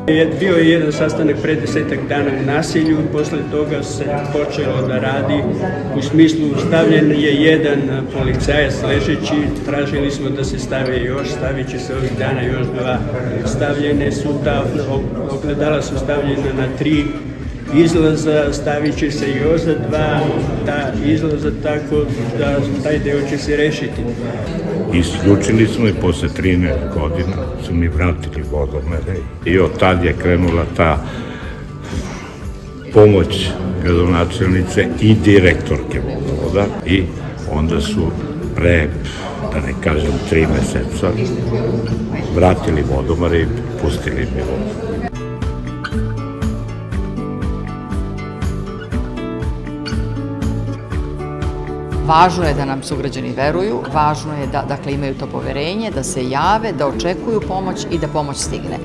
Bio je jedan sastanak pre 10-ak dana u naselju, posle toga se počelo da radi u smislu stavljen je jedan policajac ležeći, tražili smo da se stave još, stavit će se ovih dana još 2, stavljene su ogledala su stavljena na 3 izlaza, stavit će se još za 2 izlaza, tako da taj deo će se rešiti. Isključili smo i posle 13 godina su mi vratili vodomere i od tad je krenula ta pomoć gradonačelnice i direktorke vodovoda i onda su pre, da ne kažem, 3 meseca vratili vodomere i pustili mi vodu. Važno je da nam sugrađani veruju, važno je da imaju to poverenje, da se jave, da očekuju pomoć i da pomoć stigne.